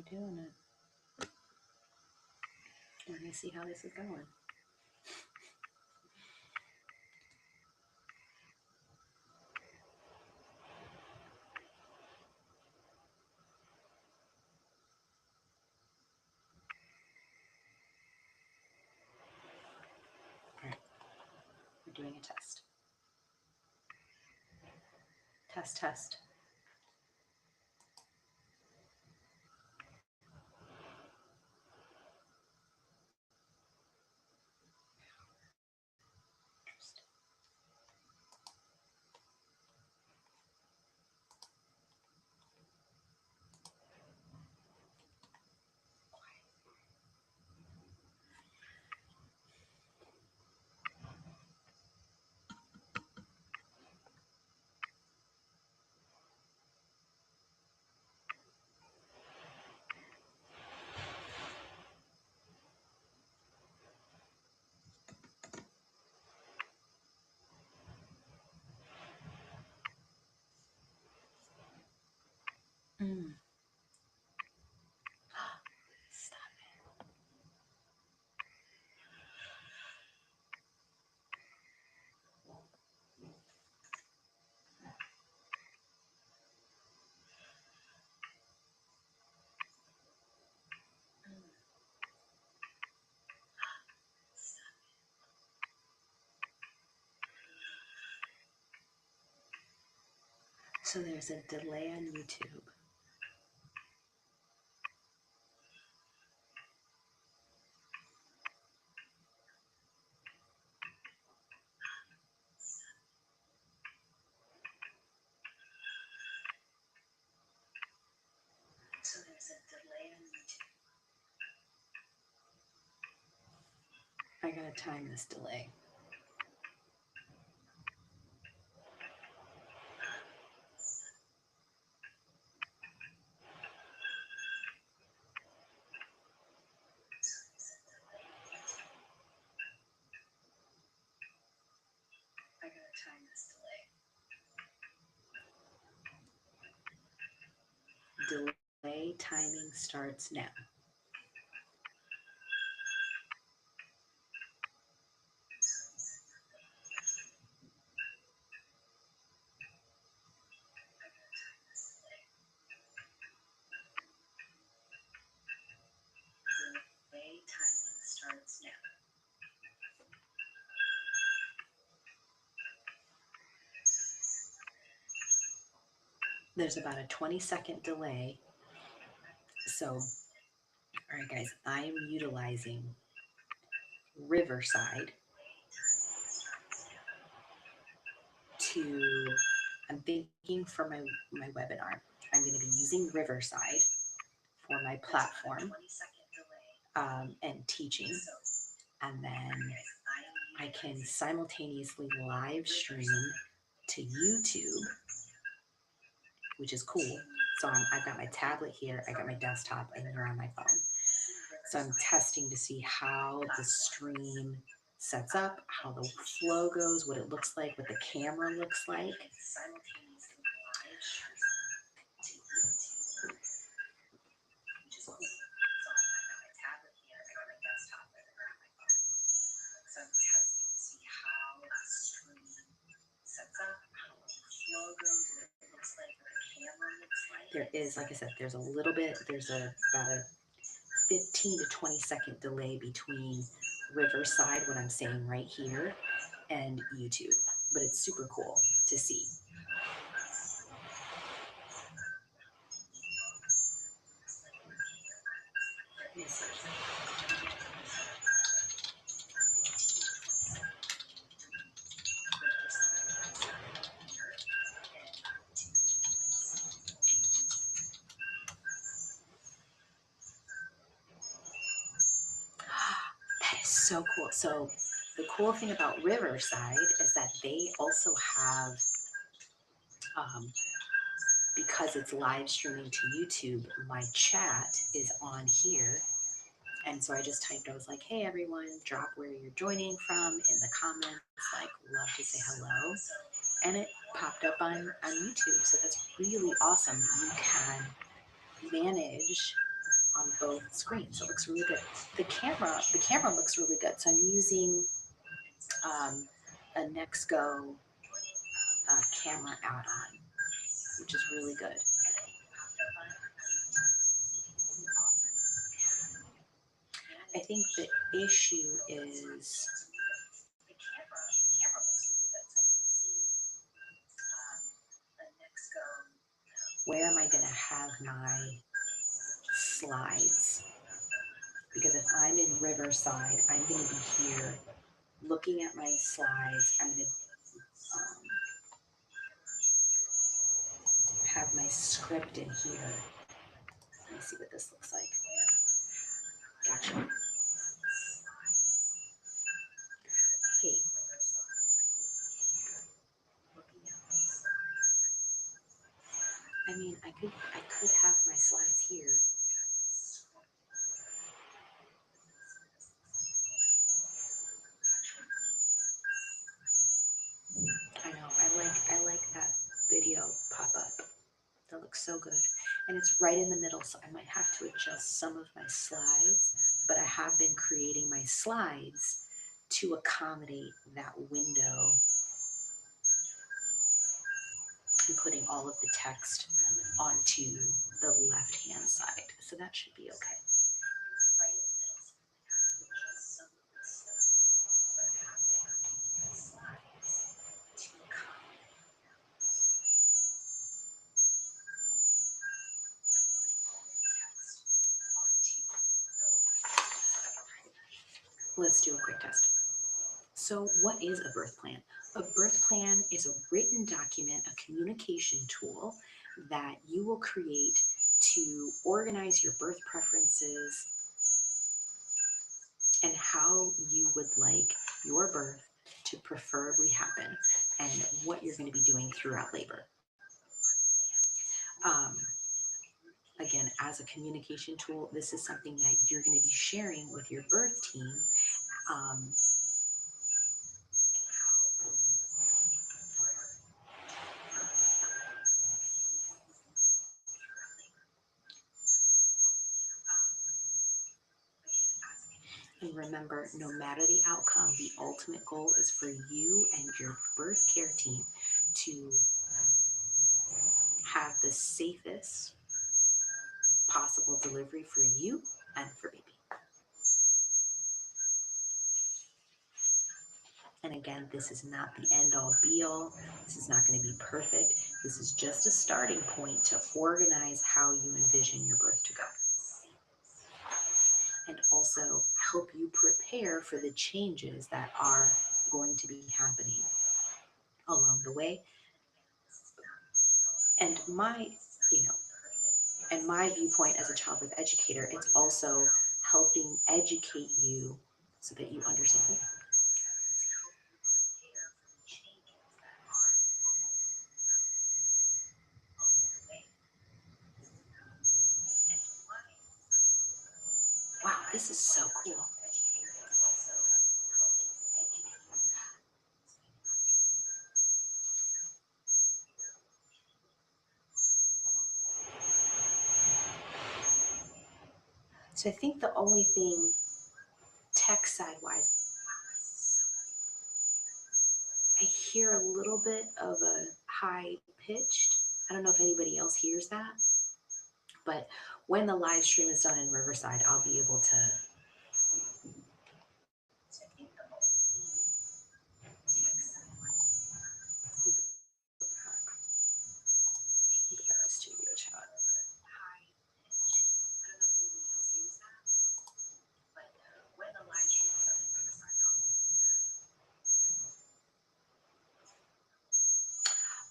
We're doing it. We're going to see how this is going. All right. We're doing a test. Test, test. Mm. Stop it. So there's a delay on YouTube. So there's a delay on YouTube. I gotta time this delay. I gotta time this delay. Delay timing starts now. Delay timing starts now. There's about a 20-second delay. So, all right, guys, I'm utilizing Riverside to, I'm thinking for my webinar, I'm going to be using Riverside for my platform and teaching. And then I can simultaneously live stream to YouTube, which is cool. So I've got my tablet here, I got my desktop, and you're on my phone. So I'm testing to see how the stream sets up, how the flow goes, what it looks like, what the camera looks like. There is, like I said, there's a little bit, there's about a 15 to 20-second delay between Riverside, what I'm saying right here, and YouTube. But it's super cool to see. That is so cool. So the cool thing about Riverside is that they also have, because it's live streaming to YouTube, my chat is on here. And so I just typed, I was like, hey, everyone, drop where you're joining from in the comments, like, love to say hello. And it popped up on YouTube. So that's really awesome. You can manage on both screens. It looks really good. The camera looks really good. So I'm using a Nextgo camera add-on, which is really good. I think the issue is where am I going to have my slides? Because if I'm in Riverside, I'm going to be here looking at my slides. I'm going to have my script in here. Let me see what this looks like. Gotcha. Hey. I mean, I could have my slides here. I know, I like that video pop-up. That looks so good. And it's right in the middle, so I might have to adjust some of my slides, but I have been creating my slides to accommodate that window and putting all of the text onto the left-hand side. So that should be okay. Let's do a quick test. So what is a birth plan? A birth plan is a written document, a communication tool that you will create to organize your birth preferences and how you would like your birth to preferably happen and what you're going to be doing throughout labor. Again, as a communication tool, this is something that you're going to be sharing with your birth team. And remember, no matter the outcome, the ultimate goal is for you and your birth care team to have the safest possible delivery for you and for baby. And again, this is not the end all be all. This is not going to be perfect. This is just a starting point to organize how you envision your birth to go. And also help you prepare for the changes that are going to be happening along the way. And my viewpoint as a childbirth educator, it's also helping educate you so that you understand. Wow, this is so cool. So I think the only thing text side wise, I hear a little bit of a high pitched. I don't know if anybody else hears that, but when the live stream is done in Riverside, I'll be able to. Studio chat.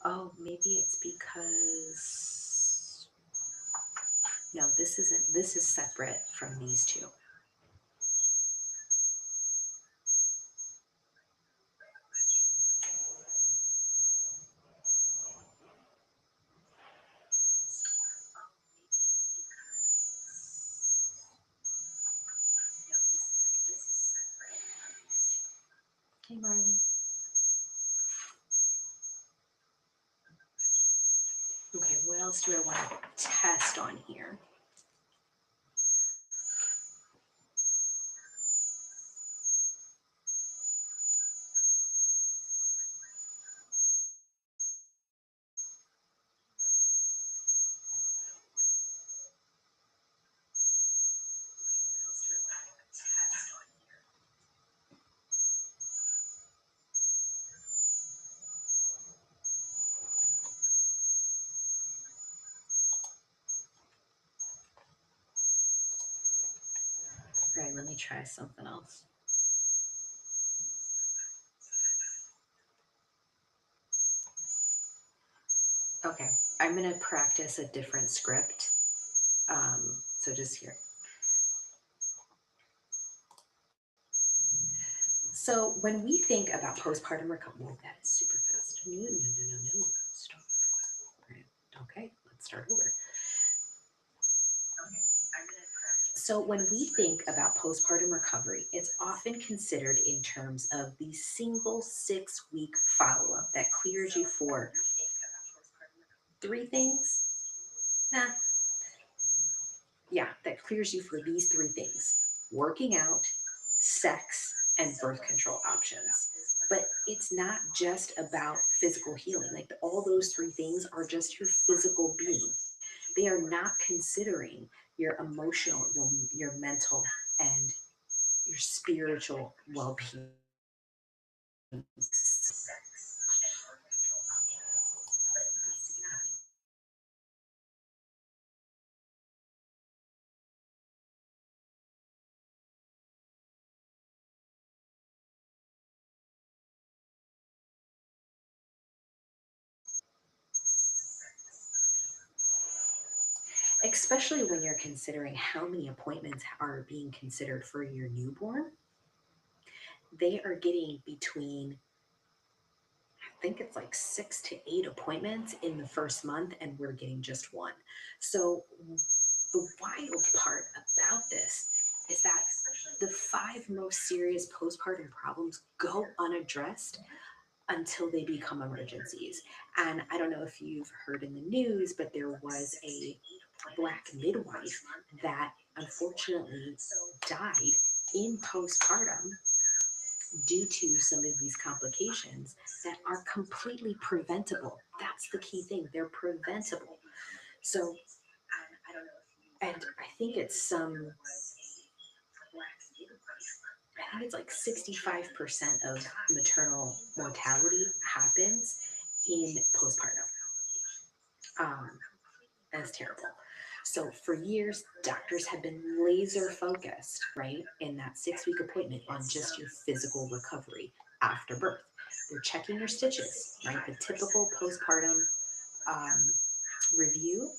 Oh, maybe it's because no, this isn't. This is separate from these two. Hey, Marlon. Okay, what else do I want to test on here? let me try something else. Okay, I'm going to practice a different script. So just here. So when we think about postpartum recovery, oh, that is super fast. No. Stop. All right. Okay, let's start over. So when we think about postpartum recovery, it's often considered in terms of the single 6-week follow-up that clears you for 3 things. That clears you for these 3 things: working out, sex, and birth control options. But it's not just about physical healing. Like all those 3 things are just your physical being. They are not considering your emotional, your mental, and your spiritual well-being. Especially when you're considering how many appointments are being considered for your newborn. They are getting between, I think it's like 6 to 8 appointments in the first month, and we're getting just 1. So the wild part about this is that the 5 most serious postpartum problems go unaddressed until they become emergencies. And I don't know if you've heard in the news, but there was a Black midwife that unfortunately died in postpartum due to some of these complications that are completely preventable. That's the key thing. They're preventable. So, and I think it's like 65% of maternal mortality happens in postpartum. That's terrible. So for years, doctors have been laser focused, right, in that 6-week appointment on just your physical recovery after birth. They're checking your stitches, right? The typical postpartum um, review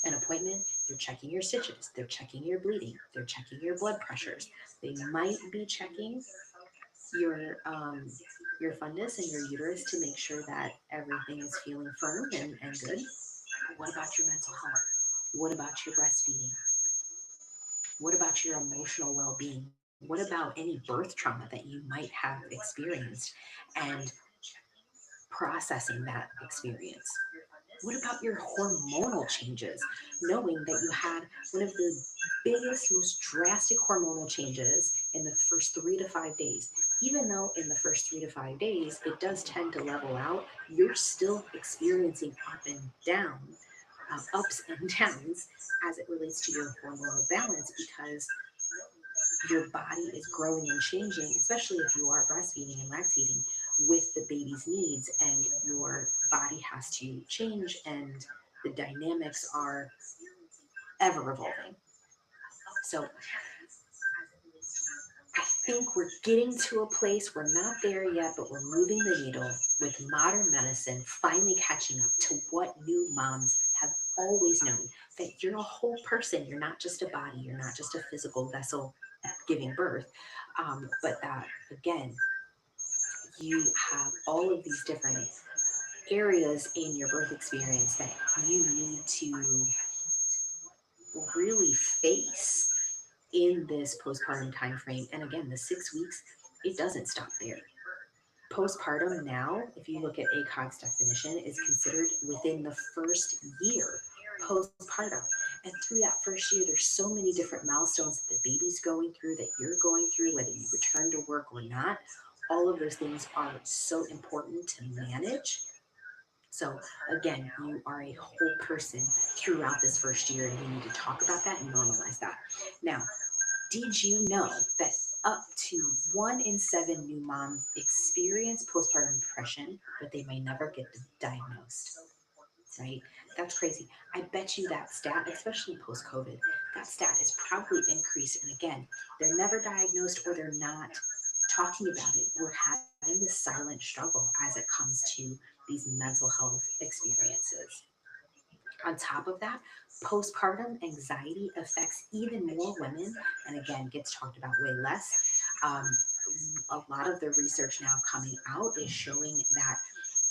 and appointment, they're checking your stitches, they're checking your bleeding, they're checking your blood pressures. They might be checking your fundus and your uterus to make sure that everything is feeling firm and good. But what about your mental health? What about your breastfeeding? What about your emotional well-being? What about any birth trauma that you might have experienced and processing that experience? What about your hormonal changes? Knowing that you had one of the biggest, most drastic hormonal changes in the first 3 to 5 days. Even though in the first 3 to 5 days it does tend to level out, you're still experiencing ups and downs as it relates to your hormonal balance because your body is growing and changing, especially if you are breastfeeding and lactating with the baby's needs, and your body has to change and the dynamics are ever evolving. So I think we're getting to a place, we're not there yet, but we're moving the needle with modern medicine finally catching up to what new moms have always known, that you're a whole person. You're not just a body, you're not just a physical vessel giving birth, but that, again, you have all of these different areas in your birth experience that you need to really face in this postpartum time frame. And again, the 6 weeks, it doesn't stop there. Postpartum now, if you look at ACOG's definition, is considered within the first year postpartum. And through that first year, there's so many different milestones that the baby's going through, that you're going through, whether you return to work or not. All of those things are so important to manage. So again, you are a whole person throughout this first year, and we need to talk about that and normalize that. Now, did you know that up to 1 in 7 new moms experience postpartum depression, but they may never get diagnosed, right? That's crazy. I bet you that stat, especially post COVID, that stat is probably increased. And again, they're never diagnosed or they're not talking about it. We're having this silent struggle as it comes to these mental health experiences. On top of that, postpartum anxiety affects even more women, and again, gets talked about way less. Um, a lot of the research now coming out is showing that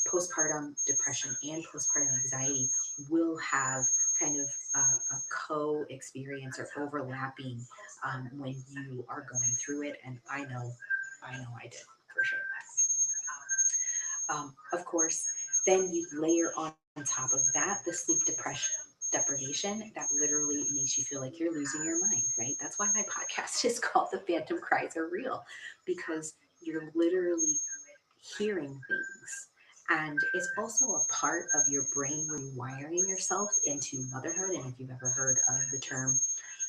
postpartum depression and postpartum anxiety will have kind of a co experience or overlapping when you are going through it. And I know I did for sure. Of course, then you layer on top of that the sleep deprivation that literally makes you feel like you're losing your mind, right? That's why my podcast is called The Phantom Cries Are Real, because you're literally hearing things. And it's also a part of your brain rewiring yourself into motherhood. And if you've ever heard of the term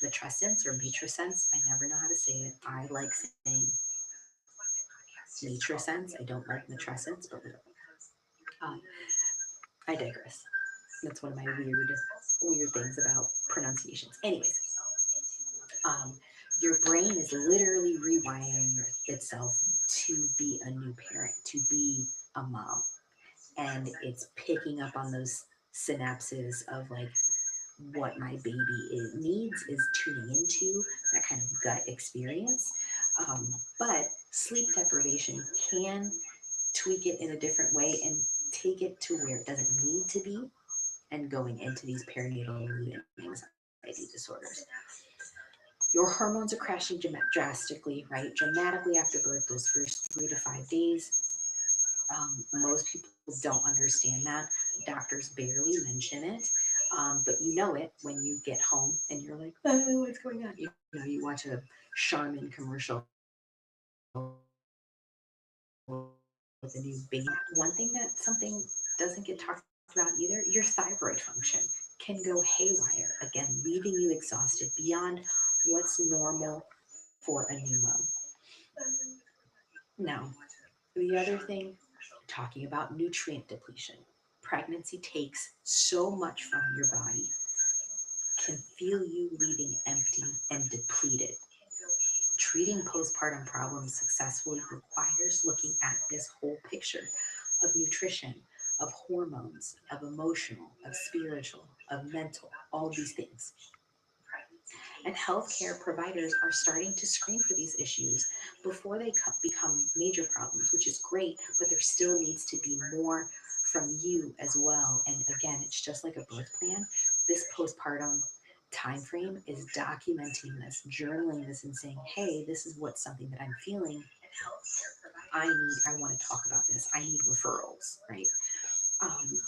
matrescence or matrescence, I never know how to say it. I like saying matrescence. I don't like matrescence, but whatever. Um, I digress. That's one of my weird things about pronunciations. Anyways, um, your brain is literally rewiring itself to be a new parent, to be a mom, and it's picking up on those synapses of like what my needs is tuning into that kind of gut experience. But sleep deprivation can tweak it in a different way and take it to where it doesn't need to be and going into these perinatal mood and anxiety disorders. Your hormones are crashing drastically, right? Dramatically after birth, those first 3 to 5 days. Most people don't understand that. Doctors barely mention it. But you know it when you get home and you're like, oh, what's going on? You watch a Charmin commercial with a new baby. One thing that something doesn't get talked about either, your thyroid function can go haywire, again, leaving you exhausted beyond what's normal for a new mom. Now, the other thing, talking about nutrient depletion. Pregnancy takes so much from your body, can feel you leaving empty and depleted. Treating postpartum problems successfully requires looking at this whole picture of nutrition, of hormones, of emotional, of spiritual, of mental, all these things. And healthcare providers are starting to screen for these issues before they become major problems, which is great, but there still needs to be more from you as well. And again, it's just like a birth plan. This postpartum time frame is documenting this, journaling this, and saying, hey, this is what something that I'm feeling. I want to talk about this. I need referrals, right? Um,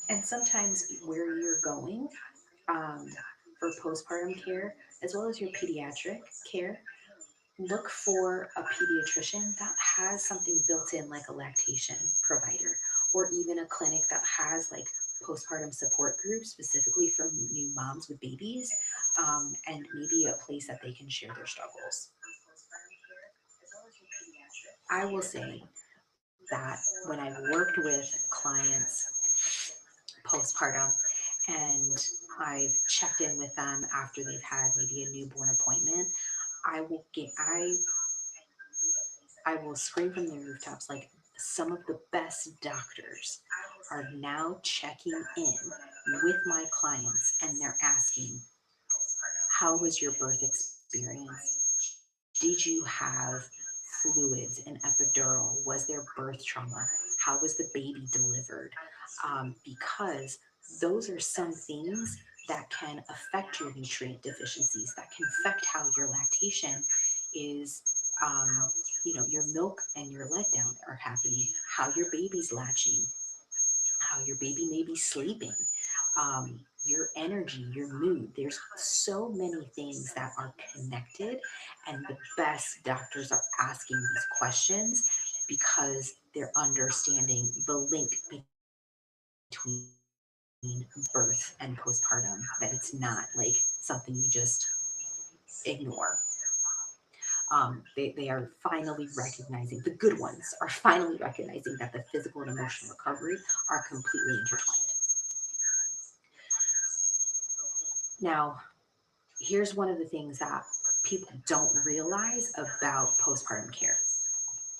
and sometimes where you're going um, for postpartum care, as well as your pediatric care, look for a pediatrician that has something built in, like a lactation provider, or even a clinic that has like postpartum support groups specifically for new moms with babies, and maybe a place that they can share their struggles. I will say that when I've worked with clients postpartum and I've checked in with them after they've had maybe a newborn appointment, I will get I will scream from the rooftops like some of the best doctors are now checking in with my clients and they're asking, how was your birth experience? Did you have fluids and epidural? Was there birth trauma? How was the baby delivered? Because those are some things that can affect your nutrient deficiencies, that can affect how your lactation is, um, your milk and your letdown are happening, how your baby's latching, how your baby may be sleeping, your energy, your mood. There's so many things that are connected, and the best doctors are asking these questions because they're understanding the link between birth and postpartum, that it's not like something you just ignore. They are finally recognizing, the good ones are finally recognizing that the physical and emotional recovery are completely intertwined. Now, here's one of the things that people don't realize about postpartum care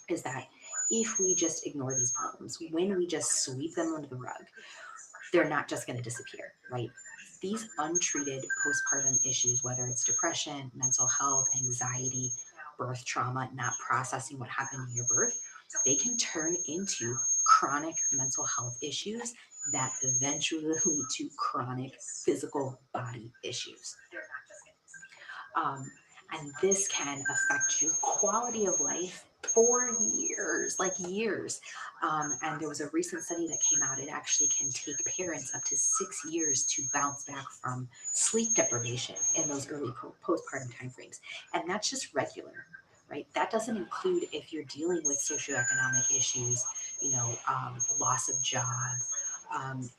is that if we just ignore these problems, when we just sweep them under the rug, they're not just going to disappear, right? These untreated postpartum issues, whether it's depression, mental health, anxiety, birth trauma, not processing what happened in your birth, they can turn into chronic mental health issues that eventually lead to chronic physical body issues. Um, and this can affect your quality of life for years, like years. And there was a recent study that came out. It actually can take parents up to 6 years to bounce back from sleep deprivation in those early postpartum timeframes. And that's just regular, right? That doesn't include if you're dealing with socioeconomic issues, loss of job, um,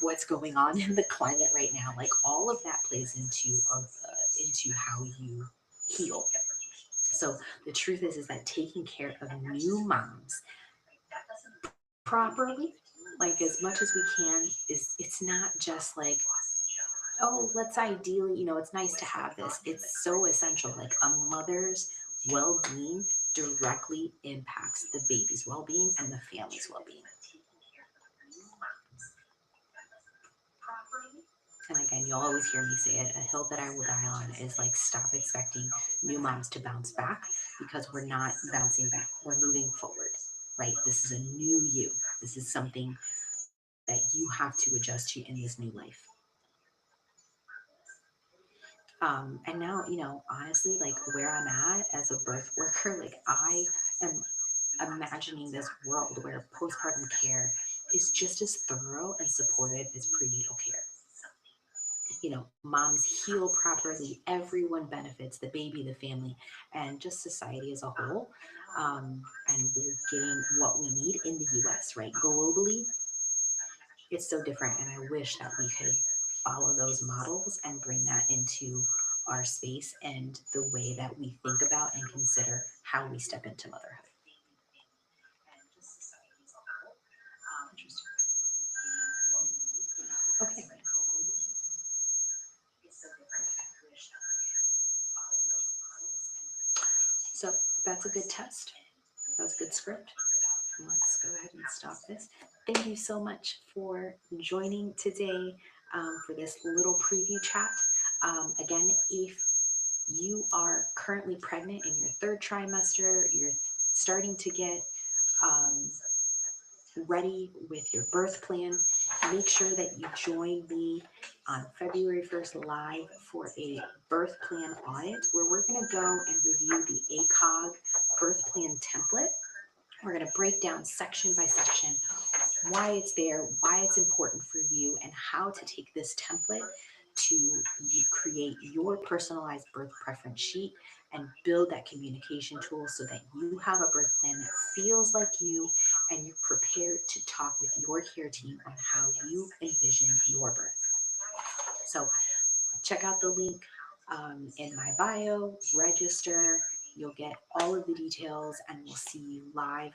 what's going on in the climate right now. Like all of that plays into how you heal. So the truth is that taking care of new moms properly, like as much as we can, is it's not just like, oh, let's ideally, it's nice to have this. It's so essential. Like a mother's well-being directly impacts the baby's well-being and the family's well-being. And again, you'll always hear me say it, a hill that I will die on is like stop expecting new moms to bounce back, because we're not bouncing back. We're moving forward, right? This is a new you. This is something that you have to adjust to in this new life. And now, honestly, like where I'm at as a birth worker, like I am imagining this world where postpartum care is just as thorough and supportive as prenatal care. Moms heal properly, everyone benefits, the baby, the family, and just society as a whole. And we're getting what we need in the US, right? Globally, it's so different. And I wish that we could follow those models and bring that into our space and the way that we think about and consider how we step into motherhood. Okay. So that's a good test. That was a good script. Let's go ahead and stop this. Thank you so much for joining today for this little preview chat. Again, if you are currently pregnant in your third trimester, you're starting to get um, ready with your birth plan, make sure that you join me on February 1st live for a birth plan audit where we're going to go and review the ACOG birth plan template. We're going to break down section by section why it's there, why it's important for you, and how to take this template to create your personalized birth preference sheet and build that communication tool so that you have a birth plan that feels like you and you're prepared to talk with your care team on how you envision your birth. So check out the link in my bio, register. You'll get all of the details, and we'll see you live